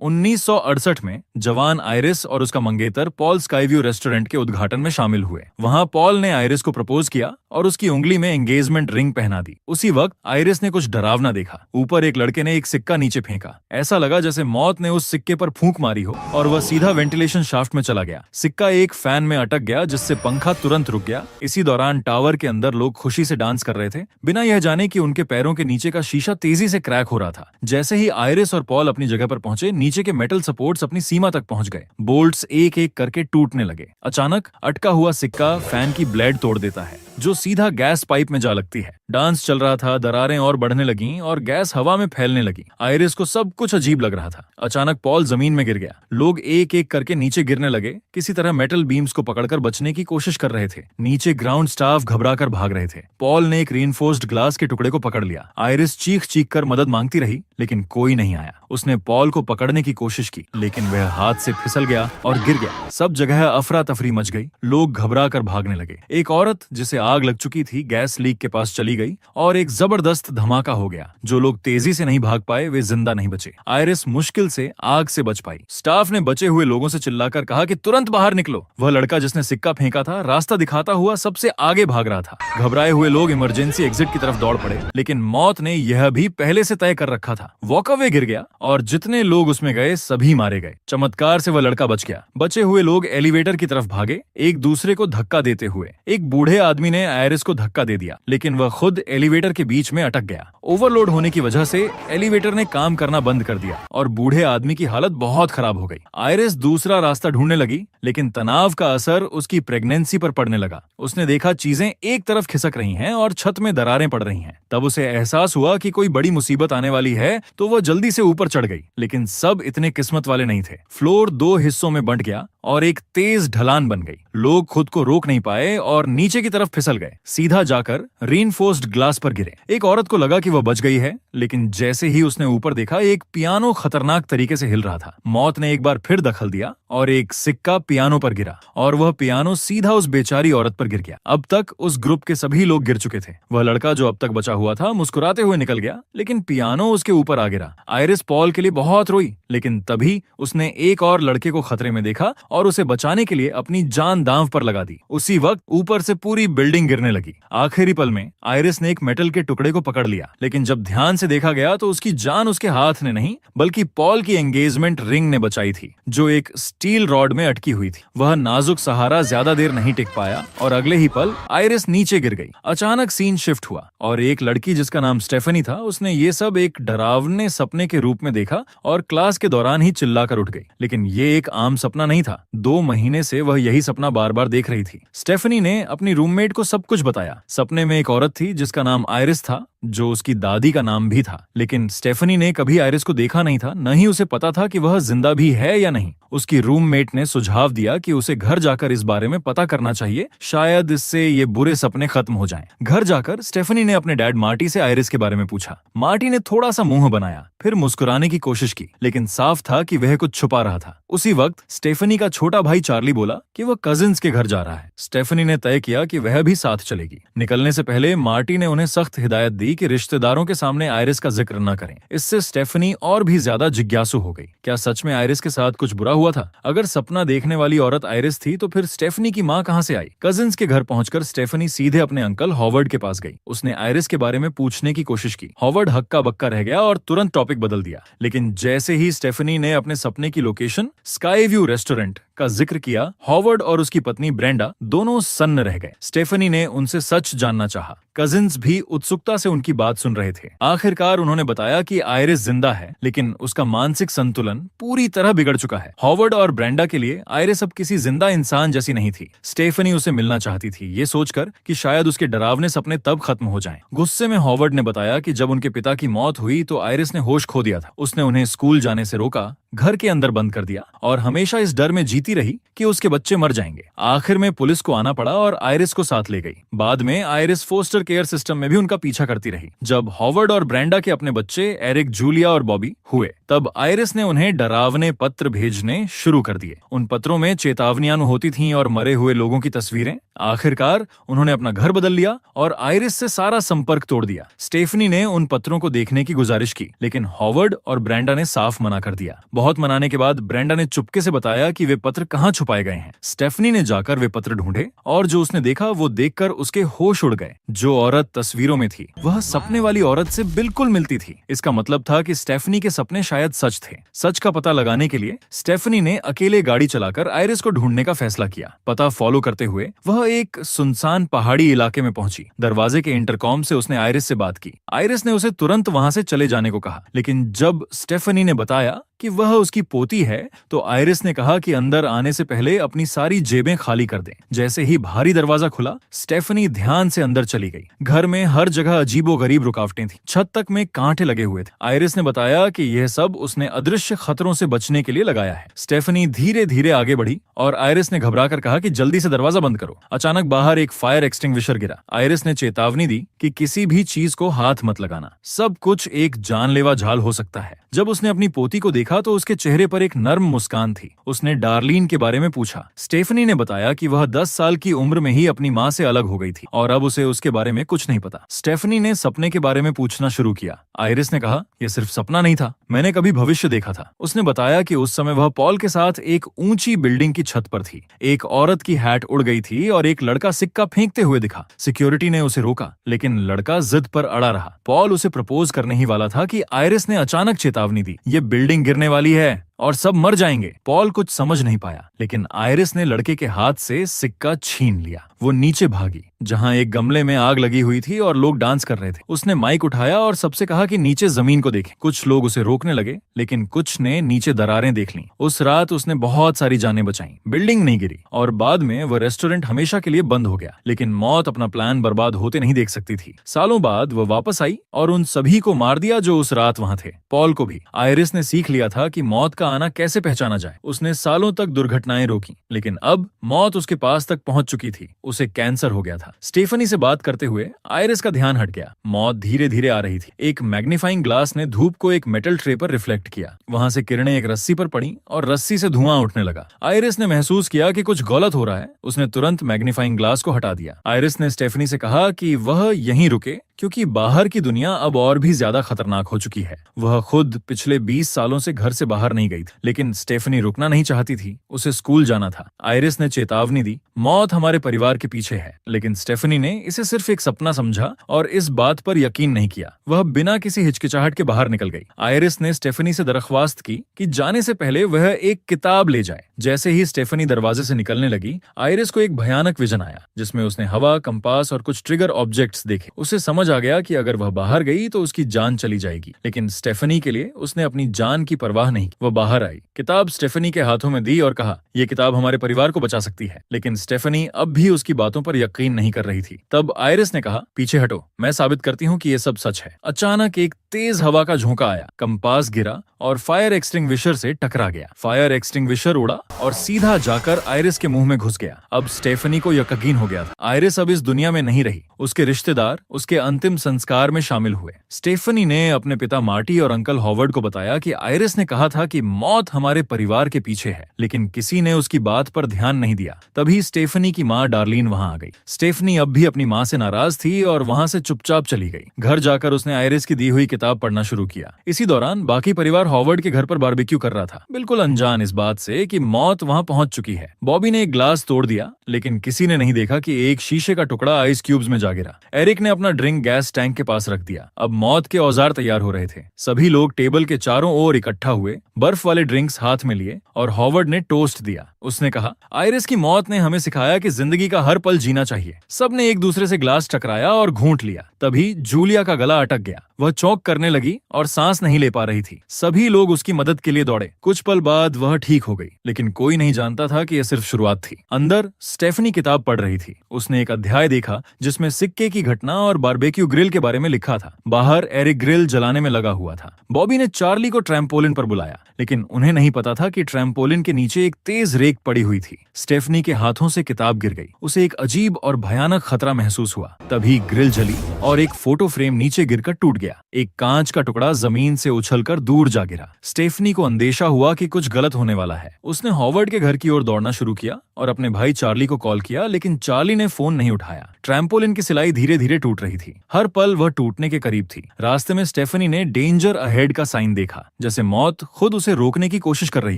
1968 में जवान आयरिस और उसका मंगेतर पॉल स्काईव्यू रेस्टोरेंट के उद्घाटन में शामिल हुए। वहां पॉल ने आयरिस को प्रपोज किया और उसकी उंगली में एंगेजमेंट रिंग पहना दी। उसी वक्त आयरिस ने कुछ डरावना देखा। ऊपर एक लड़के ने एक सिक्का नीचे फेंका। ऐसा लगा जैसे मौत ने उस सिक्के पर फूंक मारी हो और वह सीधा वेंटिलेशन शाफ्ट में चला गया। सिक्का एक फैन में अटक गया जिससे पंखा तुरंत रुक गया। इसी दौरान टावर के अंदर लोग खुशी से डांस कर रहे थे, बिना यह जाने कि उनके पैरों के नीचे का शीशा तेजी से क्रैक हो रहा था। जैसे ही आयरिस और पॉल अपनी जगह पर पहुंचे, नीचे के मेटल सपोर्ट्स अपनी सीमा तक पहुंच गए। बोल्ट्स एक एक करके टूटने लगे। अचानक अटका हुआ सिक्का फैन की ब्लेड तोड़ देता है, जो सीधा गैस पाइप में जा लगती है। डांस चल रहा था, दरारें और बढ़ने लगीं और गैस हवा में फैलने लगी। आयरिस को सब कुछ अजीब लग रहा था। अचानक पॉल जमीन में गिर गया। लोग एक एक करके नीचे गिरने लगे, किसी तरह मेटल बीम्स को पकड़कर बचने की कोशिश कर रहे थे। नीचे ग्राउंड स्टाफ घबराकर भाग रहे थे। पॉल ने एक रीइंफोर्स्ड ग्लास के टुकड़े को पकड़ लिया। आयरिस चीख चीख कर मदद मांगती रही, लेकिन कोई नहीं आया। उसने पॉल को पकड़ने की कोशिश की, लेकिन वह हाथ से फिसल गया और गिर गया। सब जगह अफरा तफरी मच गई। लोग घबरा कर भागने लगे। एक औरत जिसे आग लग चुकी थी गैस लीक के पास चली गई और एक जबरदस्त धमाका हो गया। जो लोग तेजी से नहीं भाग पाए वे जिंदा नहीं बचे। आयरिस मुश्किल से आग से बच पाई। स्टाफ ने बचे हुए लोगों से चिल्लाकर कहा कि तुरंत बाहर निकलो। वह लड़का जिसने सिक्का फेंका था रास्ता दिखाता हुआ सबसे आगे भाग रहा था। घबराए हुए लोग इमरजेंसी एग्जिट की तरफ दौड़ पड़े, लेकिन मौत ने यह भी पहले से तय कर रखा था। वॉकअवे गिर गया और जितने लोग उसमें गए सभी मारे गए। चमत्कार से वह लड़का बच गया। बचे हुए लोग एलिवेटर की तरफ भागे, एक दूसरे को धक्का देते हुए। एक बूढ़े आदमी ने आयरिस को धक्का दे दिया, लेकिन वह खुद एलिवेटर के बीच में अटक गया। ओवरलोड होने की वजह से एलिवेटर ने काम करना बंद कर दिया और बूढ़े आदमी की हालत बहुत खराब हो गई। आयरिस दूसरा रास्ता ढूंढने लगी, लेकिन तनाव का असर उसकी प्रेगनेंसी पर पड़ने लगा। उसने देखा चीजें एक तरफ खिसक रही हैं और छत में दरारें पड़ रही हैं। तब उसे एहसास हुआ कि कोई बड़ी मुसीबत आने वाली है, तो वह जल्दी से ऊपर चढ़ गई। लेकिन सब इतने किस्मत वाले नहीं थे। फ्लोर 2 हिस्सों में बंट गया और एक तेज ढलान बन गई। लोग खुद को रोक नहीं पाए और नीचे की तरफ फिसल गए, सीधा जाकर रीइंफोर्स्ड ग्लास पर गिरे। एक औरत को लगा कि वह बच गई है, लेकिन जैसे ही उसने ऊपर देखा, एक पियानो खतरनाक तरीके से हिल रहा था। मौत ने एक बार फिर दखल दिया और एक सिक्का पियानो पर गिरा और वह पियानो सीधा उस बेचारी औरत पर गिर गया। अब तक उस ग्रुप के सभी लोग गिर चुके थे। वह लड़का जो अब तक बचा हुआ था मुस्कुराते हुए निकल गया, लेकिन पियानो उसके ऊपर आ गिरा। आयरिस पॉल के लिए बहुत रोई, लेकिन तभी उसने एक और लड़के को खतरे में देखा और उसे बचाने के लिए अपनी जान दांव पर लगा दी। उसी वक्त ऊपर से पूरी बिल्डिंग गिरने लगी। आखिरी पल में आयरिस ने एक मेटल के टुकड़े को पकड़ लिया, लेकिन जब ध्यान से देखा गया तो उसकी जान उसके हाथ ने नहीं, बल्कि पॉल की एंगेजमेंट रिंग ने बचाई थी, जो एक स्टील रॉड में अटकी हुई थी। वह नाजुक सहारा ज्यादा देर नहीं टिक पाया और अगले ही पल आयरिस नीचे गिर गई। अचानक सीन शिफ्ट हुआ और एक लड़की जिसका नाम स्टेफनी था, उसने ये सब एक डरावने सपने के रूप में देखा और क्लास के दौरान ही चिल्लाकर उठ गई। लेकिन ये एक आम सपना नहीं था। 2 महीने से वह यही सपना बार बार देख रही थी। स्टेफनी ने अपनी रूममेट को सब कुछ बताया। सपने में एक औरत थी जिसका नाम आयरिस था, जो उसकी दादी का नाम भी था। लेकिन स्टेफनी ने कभी आयरिस को देखा नहीं था, न ही उसे पता था कि वह जिंदा भी है या नहीं। उसकी रूममेट ने सुझाव दिया कि उसे घर जाकर इस बारे में पता करना चाहिए, शायद इससे ये बुरे सपने खत्म हो जाएं। घर जाकर स्टेफनी ने अपने डैड मार्टी से आयरिस के बारे में पूछा। मार्टी ने थोड़ा सा मुंह बनाया, फिर मुस्कुराने की कोशिश की, लेकिन साफ था कि वह कुछ छुपा रहा था। उसी वक्त स्टेफनी का छोटा भाई चार्ली बोला कि वह कजिन्स के घर जा रहा है। स्टेफनी ने तय किया कि वह भी साथ चलेगी। निकलने से पहले मार्टी ने उन्हें सख्त हिदायत दी कि रिश्तेदारों के सामने आयरिस का जिक्र न करें। इससे स्टेफनी और भी ज्यादा जिज्ञासु हो गई। क्या सच में आयरिस के साथ कुछ बुरा हुआ था? अगर सपना देखने वाली औरत आयरिस थी, तो फिर स्टेफनी की माँ कहाँ से आई? कजिन्स के घर पहुंचकर स्टेफनी सीधे अपने अंकल हॉवर्ड के पास गई। उसने आयरिस के बारे में पूछने की कोशिश की। हॉवर्ड हक्का बक्का रह गया और तुरंत टॉपिक बदल दिया। लेकिन जैसे ही स्टेफनी ने अपने सपने की लोकेशन स्काईव्यू रेस्टोरेंट का जिक्र किया, हॉवर्ड और उसकी पत्नी ब्रेंडा दोनों सन्न रह गए। स्टेफनी ने उनसे सच जानना चाहा। कजिन्स भी उत्सुकता से उनकी बात सुन रहे थे। आखिरकार उन्होंने बताया कि आयरिस जिंदा है, लेकिन उसका मानसिक संतुलन पूरी तरह बिगड़ चुका है। हॉवर्ड और ब्रेंडा के लिए आयरिस अब किसी जिंदा इंसान जैसी नहीं थी। स्टेफनी उसे मिलना चाहती थी, ये सोचकर कि शायद उसके डरावने सपने तब खत्म हो जाएं। गुस्से में हॉवर्ड ने बताया कि जब उनके पिता की मौत हुई तो आयरिस ने होश खो दिया था। उसने उन्हें स्कूल जाने से रोका, घर के अंदर बंद कर दिया और हमेशा इस डर में जीती रही कि उसके बच्चे मर जाएंगे। आखिर में पुलिस को आना पड़ा और आयरिस को साथ ले गई। बाद में आयरिस फोस्टर केयर सिस्टम में भी उनका पीछा करती रही। जब हॉवर्ड और ब्रेंडा के अपने बच्चे एरिक, जूलिया और बॉबी हुए, तब आयरिस ने उन्हें डरावने पत्र भेजने शुरू कर दिए। उन पत्रों में चेतावनियां होती थीं और मरे हुए लोगों की तस्वीरें। आखिरकार उन्होंने अपना घर बदल लिया और आयरिस से सारा संपर्क तोड़ दिया। स्टेफनी ने उन पत्रों को देखने की गुजारिश की, लेकिन हॉवर्ड और ब्रेंडा ने साफ मना कर दिया। बहुत मनाने के बाद ब्रेंडा ने चुपके से बताया कि वे पत्र कहाँ छुपाए गए हैं। स्टेफनी ने जाकर वे पत्र ढूंढे और जो उसने देखा वो देखकर उसके होश उड़ गए। जो औरत तस्वीरों में थी वह सपने वाली औरत से बिल्कुल मिलती थी। इसका मतलब था कि स्टेफनी के सपने शायद सच थे। सच का पता लगाने के लिए स्टेफनी ने अकेले गाड़ी चलाकर आयरिस को ढूंढने का फैसला किया। पता फॉलो करते हुए वह एक सुनसान पहाड़ी इलाके में पहुंची। दरवाजे के इंटरकॉम से उसने आयरिस से बात की। आयरिस ने उसे तुरंत वहां से चले जाने को कहा, लेकिन जब स्टेफनी ने बताया कि वह उसकी पोती है तो आयरिस ने कहा कि अंदर आने से पहले अपनी सारी जेबें खाली कर दें। जैसे ही भारी दरवाजा खुला, स्टेफनी ध्यान से अंदर चली गई। घर में हर जगह अजीबोगरीब रुकावटें थीं। छत तक में कांटे लगे हुए थे। आयरिस ने बताया कि यह सब उसने अदृश्य खतरों से बचने के लिए लगाया है। स्टेफनी धीरे धीरे आगे बढ़ी और आयरिस ने घबराकर कहा कि जल्दी से दरवाजा बंद करो। अचानक बाहर एक फायर एक्सटिंग्विशर गिरा। आयरिस ने चेतावनी दी कि किसी भी चीज को हाथ मत लगाना, सब कुछ एक जानलेवा झाल हो सकता है। जब उसने अपनी पोती को देखा तो उसके चेहरे पर एक नर्म मुस्कान थी। उसने डार्लिन के बारे में पूछा। स्टेफनी ने बताया कि वह 10 साल की उम्र में ही अपनी माँ से अलग हो गई थी और अब उसे उसके बारे में कुछ नहीं पता। स्टेफनी ने सपने के बारे में पूछना शुरू किया। आयरिस ने कहा, यह सिर्फ सपना नहीं था, मैंने कभी भविष्य देखा था। उसने बताया कि उस समय वह पॉल के साथ एक ऊंची बिल्डिंग की छत पर थी। एक औरत की हैट उड़ गई थी और एक लड़का सिक्का फेंकते हुए दिखा। सिक्योरिटी ने उसे रोका, लेकिन लड़का जिद पर अड़ा रहा। पॉल उसे प्रपोज करने ही वाला था कि आयरिस ने अचानक चेतावनी दी, ये बिल्डिंग गिरने वाली है और सब मर जाएंगे। पॉल कुछ समझ नहीं पाया, लेकिन आयरिस ने लड़के के हाथ से सिक्का छीन लिया। वो नीचे भागी जहां एक गमले में आग लगी हुई थी और लोग डांस कर रहे थे। उसने माइक उठाया और सबसे कहा कि नीचे जमीन को देखें। कुछ लोग उसे रोकने लगे, लेकिन कुछ ने नीचे दरारें देख लीं। उस रात उसने बहुत सारी जानें बचाईं। बिल्डिंग नहीं गिरी और बाद में वह रेस्टोरेंट हमेशा के लिए बंद हो गया, लेकिन मौत अपना प्लान बर्बाद होते नहीं देख सकती थी। सालों बाद वह वापस आई और उन सभी को मार दिया जो उस रात वहां थे, पॉल को भी। आयरिस ने सीख लिया था कि मौत का आना कैसे पहचाना जाए। उसने सालों तक दुर्घटनाएं रोकी, लेकिन अब मौत उसके पास तक पहुंच चुकी थी। उसे कैंसर हो गया था। स्टेफनी से बात करते हुए आयरिस का ध्यान हट गया। मौत धीरे धीरे आ रही थी। एक मैग्नीफाइंग ग्लास ने धूप को एक मेटल ट्रे पर रिफ्लेक्ट किया। वहां से किरणें एक रस्सी पर पड़ी और रस्सी से धुआं उठने लगा। आयरिस ने महसूस किया कि कुछ गलत हो रहा है। उसने तुरंत मैग्नीफाइंग ग्लास को हटा दिया। आयरिस ने स्टेफनी से कहा कि वह यहीं रुके, क्योंकि बाहर की दुनिया अब और भी ज्यादा खतरनाक हो चुकी है। वह खुद पिछले 20 सालों से घर से बाहर नहीं गई थी, लेकिन स्टेफनी रुकना नहीं चाहती थी। उसे स्कूल जाना था। आयरिस ने चेतावनी दी, मौत हमारे परिवार के पीछे है, लेकिन स्टेफनी ने इसे सिर्फ एक सपना समझा और इस बात पर यकीन नहीं किया। वह बिना किसी हिचकिचाहट के बाहर निकल गई। आयरिस ने स्टेफनी से दरख्वास्त की कि जाने से पहले वह एक किताब ले जाए। जैसे ही स्टेफनी दरवाजे से निकलने लगी, आयरिस को एक भयानक विजन आया, जिसमें उसने हवा, कंपास और कुछ ट्रिगर ऑब्जेक्ट्स देखे। उसे समझ आ गया कि अगर वह बाहर गई तो उसकी जान चली जाएगी, लेकिन स्टेफनी के लिए उसने अपनी जान की परवाह नहीं की। वह बाहर आई, किताब स्टेफनी के हाथों में दी और कहा, यह किताब हमारे परिवार को बचा सकती है। लेकिन स्टेफनी अब भी उसकी बातों पर यकीन नहीं कर रही थी। तब आयरिस ने कहा, पीछे हटो, मैं साबित करती हूँ कि यह सब सच है। अचानक एक तेज हवा का झोंका आया, कंपास गिरा और फायर एक्सटिंग्विशर से टकरा गया। फायर एक्सटिंग्विशर उड़ा और सीधा जाकर आयरिस के मुंह में घुस गया। अब स्टेफनी को यकीन हो गया था, आयरिस अब इस दुनिया में नहीं रही। उसके रिश्तेदार उसके अंतिम संस्कार में शामिल हुए। स्टेफनी ने अपने पिता मार्टी और अंकल हॉवर्ड को बताया कि आयरिस ने कहा था कि मौत हमारे परिवार के पीछे है, लेकिन किसी ने उसकी बात पर ध्यान नहीं दिया। तभी स्टेफनी की माँ डार्लिन वहां आ गई। स्टेफनी अब भी अपनी माँ से नाराज थी और वहां से चुपचाप चली गई। घर जाकर उसने आयरिस की दी हुई किताब पढ़ना शुरू किया। इसी दौरान बाकी परिवार हॉवर्ड के घर पर बारबेक्यू कर रहा था, बिल्कुल अनजान इस बात से कि मौत वहां पहुंच चुकी है। बॉबी ने एक ग्लास तोड़ दिया, लेकिन किसी ने नहीं देखा कि एक शीशे का टुकड़ा आइस क्यूब्स में जा गिरा। एरिक ने अपना ड्रिंक गैस टैंक के पास रख दिया। अब मौत के औजार तैयार हो रहे थे। सभी लोग टेबल के चारों ओर इकट्ठा हुए, बर्फ वाले ड्रिंक्स हाथ में लिए और हॉवर्ड ने टोस्ट दिया। उसने कहा, आयरिस की मौत ने हमें सिखाया कि जिंदगी का हर पल जीना चाहिए। सबने एक दूसरे से ग्लास टकराया और घूंट लिया। तभी जूलिया का गला अटक गया। वह चौंक करने लगी और सांस नहीं ले पा रही थी। सभी लोग उसकी मदद के लिए दौड़े। कुछ पल बाद वह ठीक हो गई, लेकिन कोई नहीं जानता था कि यह सिर्फ शुरुआत थी। अंदर स्टेफनी किताब पढ़ रही थी। उसने एक अध्याय देखा जिसमें सिक्के की घटना और बारबेक्यू ग्रिल के बारे में लिखा था। बाहर एरिक ग्रिल जलाने में लगा हुआ था। बॉबी ने चार्ली को ट्रैम्पोलिन पर बुलाया, लेकिन उन्हें नहीं पता था कि ट्रैम्पोलिन के नीचे एक तेज रेत पड़ी हुई थी। स्टेफनी के हाथों से किताब गिर गई। उसे एक अजीब और भयानक खतरा महसूस हुआ। तभी ग्रिल जली और एक फोटो फ्रेम नीचे गिरकर टूट गया। गया। एक कांच का टुकड़ा जमीन से उछलकर दूर जा गिरा। स्टेफनी को अंदेशा हुआ कि कुछ गलत होने वाला है। उसने हॉवर्ड के घर की ओर दौड़ना शुरू किया और अपने भाई चार्ली को कॉल किया, लेकिन चार्ली ने फोन नहीं उठाया। ट्रैम्पोलिन की सिलाई धीरे धीरे टूट रही थी। हर पल वह टूटने के करीब थी। रास्ते में स्टेफनी ने डेंजर अहेड का साइन देखा, जैसे मौत खुद उसे रोकने की कोशिश कर रही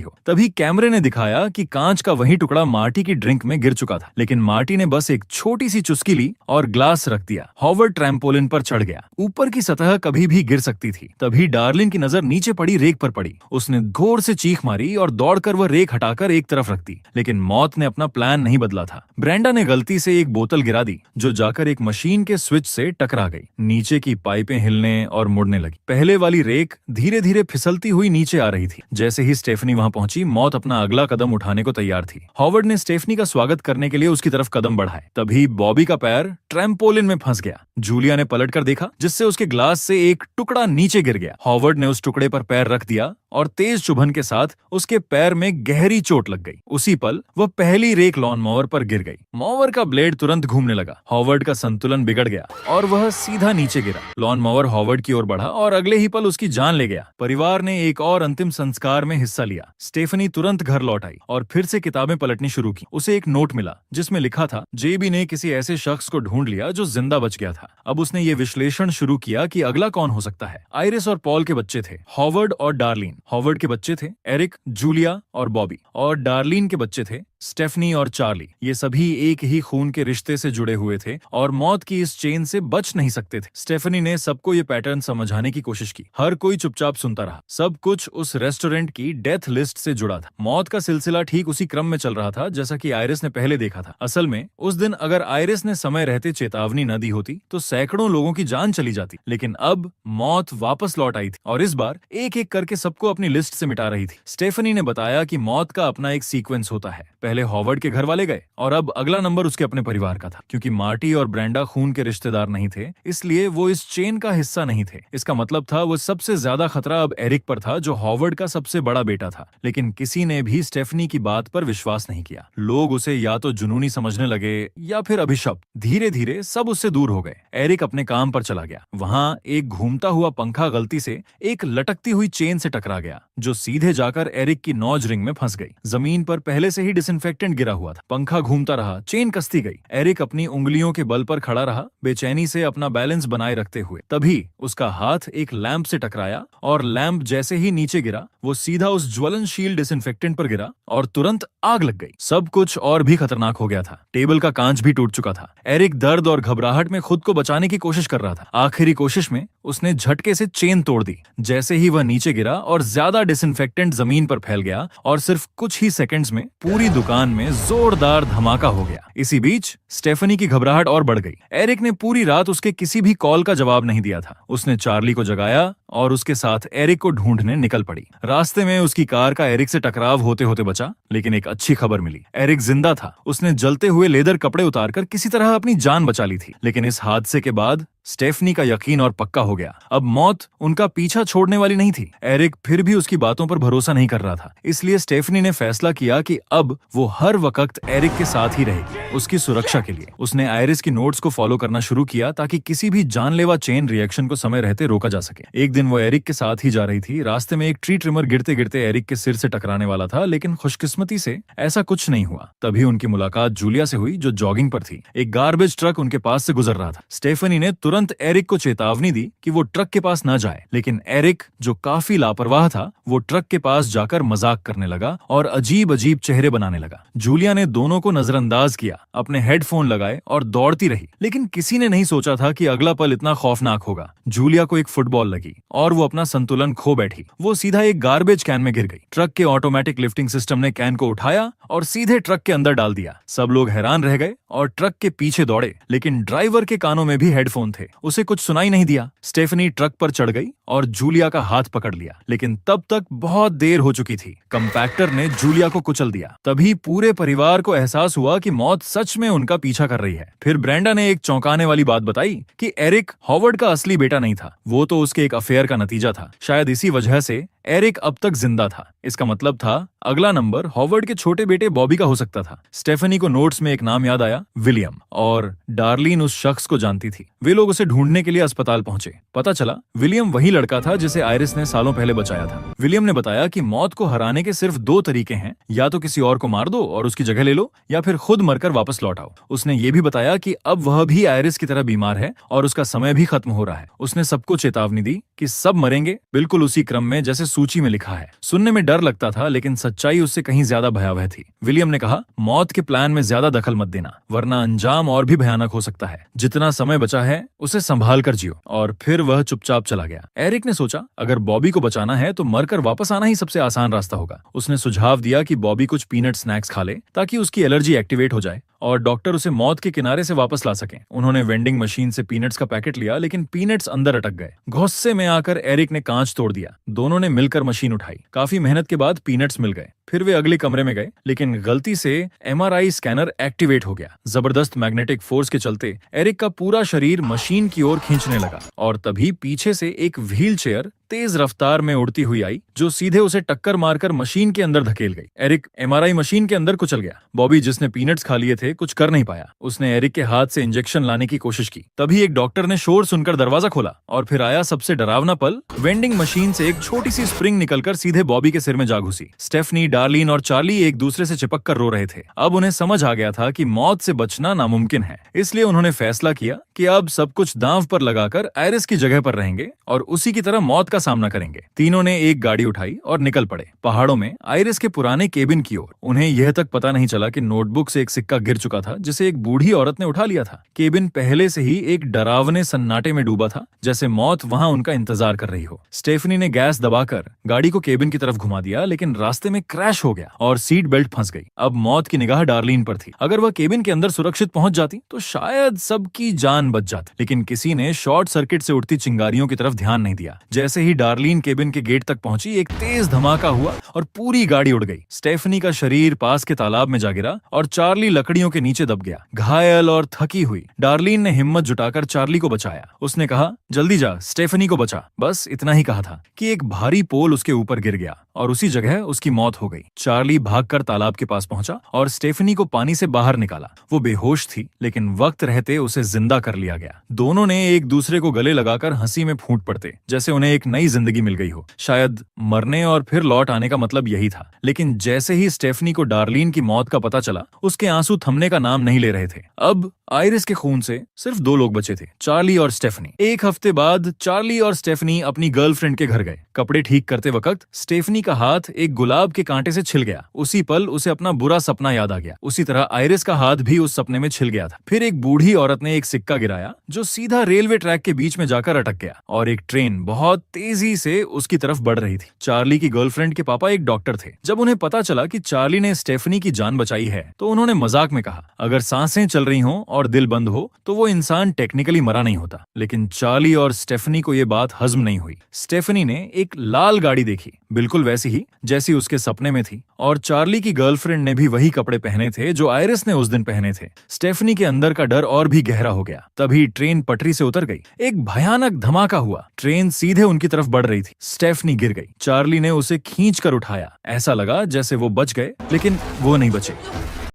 हो। तभी कैमरे ने दिखाया कि कांच का वही टुकड़ा मार्टी की ड्रिंक में गिर चुका था, लेकिन मार्टी ने बस एक छोटी सी चुस्की ली और ग्लास रख दिया। हॉवर्ड ट्रैम्पोलिन पर चढ़ गया। ऊपर की सतह कभी भी गिर सकती थी। तभी डार्लिन की नजर नीचे पड़ी रेक पर पड़ी। उसने जोर से चीख मारी और दौड़कर वह रेक हटाकर एक तरफ रख दी, लेकिन मौत ने अपना प्लान नहीं बदला था। ब्रेंडा ने गलती से एक बोतल गिरा दी, जो जाकर एक मशीन के स्विच से टकरा गई। नीचे की पाइपें हिलने और मुड़ने लगी। पहले वाली रेक धीरे धीरे फिसलती हुई नीचे आ रही थी। जैसे ही स्टेफनी वहां पहुंची, मौत अपना अगला कदम उठाने को तैयार थी। हॉवर्ड ने स्टेफनी का स्वागत करने के लिए उसकी तरफ कदम बढ़ाए। तभी बॉबी का पैर ट्रैम्पोलिन में फंस गया। जूलिया ने पलटकर देखा, जिससे उसके ग्लास से एक टुकड़ा नीचे गिर गया। हॉवर्ड ने उस टुकड़े पर पैर रख दिया और तेज चुभन के साथ उसके पैर में गहरी चोट लग गई। उसी पल वह पहली रेक लॉन मोवर पर गिर गई। मोवर का ब्लेड तुरंत घूमने लगा। हॉवर्ड का संतुलन बिगड़ गया और वह सीधा नीचे गिरा। लॉन मोवर हॉवर्ड की ओर बढ़ा और अगले ही पल उसकी जान ले गया। परिवार ने एक और अंतिम संस्कार में हिस्सा लिया। स्टेफनी तुरंत घर लौट आई और फिर से किताबें पलटनी शुरू की। उसे एक नोट मिला, जिसमें लिखा था, जेबी ने किसी ऐसे शख्स को ढूंढ लिया जो जिंदा बच गया था। अब उसने ये विश्लेषण शुरू किया कि अगला कौन हो सकता है। आइरिस और पॉल के बच्चे थे, हॉवर्ड और डार्लिन। हॉवर्ड के बच्चे थे एरिक, जूलिया और बॉबी, और डार्लिन के बच्चे थे स्टेफनी और चार्ली। ये सभी एक ही खून के रिश्ते से जुड़े हुए थे और मौत की इस चेन से बच नहीं सकते थे। स्टेफनी ने सबको ये पैटर्न समझाने की कोशिश की। हर कोई चुपचाप सुनता रहा। सब कुछ उस रेस्टोरेंट की डेथ लिस्ट से जुड़ा था। मौत का सिलसिला ठीक उसी क्रम में चल रहा था जैसा कि आइरिस ने पहले देखा था। असल में उस दिन अगर आइरिस ने समय रहते चेतावनी न दी होती तो सैकड़ों लोगों की जान चली जाती। लेकिन अब मौत वापस लौट आई थी और इस बार एक एक करके सबको अपनी लिस्ट से मिटा रही थी। स्टेफनी ने बताया कि मौत का अपना एक सीक्वेंस होता है। पहले हॉवर्ड के घर वाले गए और अब अगला नंबर उसके अपने परिवार का था। क्योंकि मार्टी और ब्रेंडा खून के रिश्तेदार नहीं थे, इसलिए वो इस चेन का हिस्सा नहीं थे। इसका मतलब था वो सबसे ज्यादा खतरा अब एरिक पर था, जो हॉवर्ड का सबसे बड़ा बेटा था। लेकिन किसी ने भी स्टेफनी की बात पर विश्वास नहीं किया। लोग उसे या तो जुनूनी समझने लगे या फिर अभिशप्त। धीरे धीरे सब उससे दूर हो गए। एरिक अपने काम पर चला गया। वहां एक घूमता हुआ पंखा गलती से एक लटकती हुई चेन से टकरा गया, जो सीधे जाकर एरिक की नॉज रिंग में फंस गई। जमीन पर पहले से ही डिसइंफेक्टेंट गिरा हुआ था। पंखा घूमता रहा, चेन कसती गई। एरिक अपनी उंगलियों के बल पर खड़ा रहा, बेचैनी से अपना बैलेंस बनाए रखते हुए। तभी उसका हाथ एक लैंप से टकराया और लैंप जैसे ही नीचे गिरा, वो सीधा उस ज्वलनशील डिसइंफेक्टेंट पर गिरा और तुरंत आग लग गई। सब कुछ और भी खतरनाक हो गया था। टेबल का कांच भी टूट चुका था। एरिक दर्द और घबराहट में खुद को बचाने की कोशिश कर रहा था। आखिरी कोशिश में उसने झटके से चेन तोड़ दी। जैसे ही वह नीचे गिरा और ज्यादा डिसइंफेक्टेंट जमीन पर फैल गया और सिर्फ कुछ ही सेकंड्स में पूरी दुकान में जोरदार धमाका हो गया। इसी बीच स्टेफनी की घबराहट और बढ़ गई। एरिक ने पूरी रात उसके किसी भी कॉल का जवाब नहीं दिया था। उसने चार्ली को जगाया और उसके साथ एरिक को ढूंढने निकल पड़ी। रास्ते में उसकी कार का एरिक से टकराव होते होते बचा, लेकिन एक अच्छी खबर मिली। एरिक जिंदा था। उसने जलते हुए लेदर कपड़े उतारकर किसी तरह अपनी जान बचा ली थी। लेकिन इस हादसे के बाद स्टेफनी का यकीन और पक्का हो गया। अब मौत उनका पीछा छोड़ने वाली नहीं थी। एरिक फिर भी उसकी बातों पर भरोसा नहीं कर रहा था। इसलिए स्टेफनी ने फैसला किया कि अब वो हर वक्त एरिक के साथ ही रहेगी, उसकी सुरक्षा के लिए। उसने आइरिस की नोट्स को फॉलो करना शुरू किया ताकि किसी भी जानलेवा चेन रिएक्शन को समय रहते रोका जा सके। एक दिन वो एरिक के साथ ही जा रही थी। रास्ते में एक ट्री ट्रिमर गिरते गिरते एरिक के सिर से टकराने वाला था, लेकिन खुशकिस्मती से ऐसा कुछ नहीं हुआ। तभी उनकी मुलाकात जूलिया से हुई, जो जॉगिंग पर थी। एक गार्बेज ट्रक उनके पास से गुजर रहा था। स्टेफनी ने तुरंत एरिक को चेतावनी दी कि वो ट्रक के पास न जाए, लेकिन एरिक, जो काफी लापरवाह था, वो ट्रक के पास जाकर मजाक करने लगा और अजीब अजीब चेहरे बनाने लगा। जूलिया ने दोनों को नजरअंदाज किया, अपने हेडफोन लगाए और दौड़ती रही। लेकिन किसी ने नहीं सोचा था कि अगला पल इतना खौफनाक होगा। जूलिया को एक फुटबॉल लगी और वो अपना संतुलन खो बैठी। वो सीधा एक गार्बेज कैन में गिर गई। ट्रक के ऑटोमेटिक लिफ्टिंग सिस्टम ने कैन को उठाया और सीधे ट्रक के अंदर डाल दिया। सब लोग हैरान रह गए और ट्रक के पीछे दौड़े, लेकिन ड्राइवर के कानों में भी हेडफोन थे। उसे कुछ सुनाई नहीं दिया। स्टेफनी ट्रक पर चढ़ गई और जूलिया का हाथ पकड़ लिया, लेकिन तब तक बहुत देर हो चुकी थी। कंपैक्टर ने जूलिया को कुचल दिया। तभी पूरे परिवार को एहसास हुआ कि मौत सच में उनका पीछा कर रही है। फिर ब्रेंडा ने एक चौंकाने वाली बात बताई कि एरिक हॉवर्ड का असली बेटा नहीं था, वो तो उसके एक अफेयर का नतीजा था। शायद इसी वजह से एरिक अब तक जिंदा था। इसका मतलब था अगला नंबर हॉवर्ड के छोटे बेटे बॉबी का हो सकता था। स्टेफनी को नोट्स में एक नाम याद आया, विलियम, और डार्लिन उस शख्स को जानती थी। वे लोग उसे ढूंढने के लिए अस्पताल पहुंचे। पता चला विलियम वही लड़का था जिसे आयरिस ने सालों पहले बचाया था। विलियम ने बताया कि मौत को हराने के सिर्फ 2 तरीके हैं, या तो किसी और को मार दो और उसकी जगह ले लो, या फिर खुद मरकर वापस लौट आओ। उसने ये भी बताया कि अब वह भी आयरिस की तरह बीमार है और उसका समय भी खत्म हो रहा है। उसने सबको चेतावनी दी कि सब मरेंगे, बिल्कुल उसी क्रम में जैसे सूची में लिखा है। सुनने में डर लगता था, लेकिन सच्चाई उससे कहीं ज्यादा भयावह थी। विलियम ने कहा, मौत के प्लान में ज्यादा दखल मत देना, वरना अंजाम और भी भयानक हो सकता है। जितना समय बचा है उसे संभाल कर जियो। और फिर वह चुपचाप चला गया। एरिक ने सोचा, अगर बॉबी को बचाना है तो मरकर वापस आना ही सबसे आसान रास्ता होगा। उसने सुझाव दिया कि बॉबी कुछ पीनट स्नैक्स खा ले ताकि उसकी एलर्जी एक्टिवेट हो जाए और डॉक्टर उसे मौत के किनारे से वापस ला सकें। उन्होंने वेंडिंग मशीन से पीनट्स का पैकेट लिया, लेकिन पीनट्स अंदर अटक गए। गुस्से में आकर एरिक ने कांच तोड़ दिया। दोनों ने मिलकर मशीन उठाई। काफी मेहनत के बाद पीनट्स मिल गए। फिर वे अगले कमरे में गए, लेकिन गलती से एमआरआई स्कैनर एक्टिवेट हो गया। जबरदस्त मैग्नेटिक फोर्स के चलते एरिक का पूरा शरीर मशीन की ओर खींचने लगा और तभी पीछे से एक व्हील चेयर तेज रफ्तार में उड़ती हुई आई, जो सीधे उसे टक्कर मारकर मशीन के अंदर धकेल गई। एरिक एमआरआई मशीन के अंदर कुचल गया। बॉबी, जिसने पीनट्स खा लिए थे, कुछ कर नहीं पाया। उसने एरिक के हाथ से इंजेक्शन लाने की कोशिश की। तभी एक डॉक्टर ने शोर सुनकर दरवाजा खोला और फिर आया सबसे डरावना पल। वेंडिंग मशीन से एक छोटी सी स्प्रिंग निकलकर सीधे बॉबी के सिर में जा घुसी। स्टेफनी, डार्लिन और चार्ली एक दूसरे से चिपक कर रो रहे थे। अब उन्हें समझ आ गया था कि मौत से बचना नामुमकिन है, इसलिए उन्होंने फैसला किया कि अब सब कुछ दांव पर लगाकर आयरिस की जगह पर रहेंगे और उसी की तरह मौत का सामना करेंगे। तीनों ने एक गाड़ी उठाई और निकल पड़े पहाड़ों में आयरिस के पुराने केबिन की ओर। उन्हें यह तक पता नहीं चला कि नोटबुक से एक सिक्का गिर चुका था, जिसे एक बूढ़ी औरत ने उठा लिया था। केबिन पहले से ही एक डरावने सन्नाटे में डूबा था, जैसे मौत वहां उनका इंतजार कर रही हो। स्टेफनी ने गैस दबाकर गाड़ी को केबिन की तरफ घुमा दिया, लेकिन रास्ते में क्रैश हो गया और सीट बेल्ट फंस गई। अब मौत की निगाह डार्लिन पर थी। अगर वह केबिन के अंदर सुरक्षित पहुंच जाती तो शायद सबकी जान बच जाती, लेकिन किसी ने शॉर्ट सर्किट से उठती चिंगारियों की तरफ ध्यान नहीं दिया। जैसे ही डार्लिन केबिन के गेट तक पहुंची, एक तेज धमाका हुआ और पूरी गाड़ी उड़ गई। स्टेफनी का शरीर पास के तालाब में जा गिरा और चार्ली लकड़ियों के नीचे दब गया, घायल और थकी हुई। डार्लिन ने हिम्मत जुटाकर चार्ली को बचाया। उसने कहा, जल्दी जा, स्टेफनी को बचा। बस इतना ही कहा था कि एक भारी पोल उसके ऊपर गिर गया और उसी जगह उसकी मौत हो गई। चार्ली भागकर तालाब के पास पहुंचा और स्टेफनी को पानी से बाहर निकाला। वो बेहोश थी, लेकिन वक्त रहते उसे जिंदा कर लिया गया। दोनों ने एक दूसरे को गले लगाकर हंसी में फूट पड़ते, जैसे उन्हें एक नई जिंदगी मिल गई हो। शायद मरने और फिर लौट आने का मतलब यही था। लेकिन जैसे ही स्टेफनी को डार्लिन की मौत का पता चला, उसके आंसू थमने का नाम नहीं ले रहे थे। अब आयरिस के खून से सिर्फ 2 लोग बचे थे, चार्ली और स्टेफनी। एक हफ्ते बाद चार्ली और स्टेफनी अपनी गर्लफ्रेंड के घर गए। कपड़े ठीक करते वक्त स्टेफनी का हाथ एक गुलाब के कांटे से छिल गया। उसी पल उसे अपना बुरा सपना याद आ गया। उसी तरह आयरिस का हाथ भी उस सपने में छिल गया था। फिर एक बूढ़ी औरत ने एक सिक्का गिराया, जो सीधा रेलवे ट्रैक के बीच में जाकर अटक गया और एक ट्रेन बहुत तेजी से उसकी तरफ बढ़ रही थी। चार्ली की गर्लफ्रेंड के पापा एक डॉक्टर थे। जब उन्हें पता चला कि चार्ली ने स्टेफनी की जान बचाई है, तो उन्होंने मजाक में कहा, अगर सांसें चल रही हों और दिल बंद हो तो वो इंसान टेक्निकली मरा नहीं होता। लेकिन चार्ली और स्टेफनी को ये बात हजम नहीं हुई। स्टेफनी ने एक लाल गाड़ी देखी, बिल्कुल वैसी ही जैसी उसके सपने में थी, और चार्ली की गर्लफ्रेंड ने भी वही कपड़े पहने थे जो आयरिस ने उस दिन पहने थे। स्टेफनी के अंदर का डर और भी गहरा हो गया। तभी ट्रेन पटरी से उतर गई। एक भयानक धमाका हुआ। ट्रेन सीधे उनकी तरफ बढ़ रही थी। स्टेफनी गिर गई। चार्ली ने उसे खींच कर उठाया। ऐसा लगा जैसे वो बच गए, लेकिन वो नहीं बचे।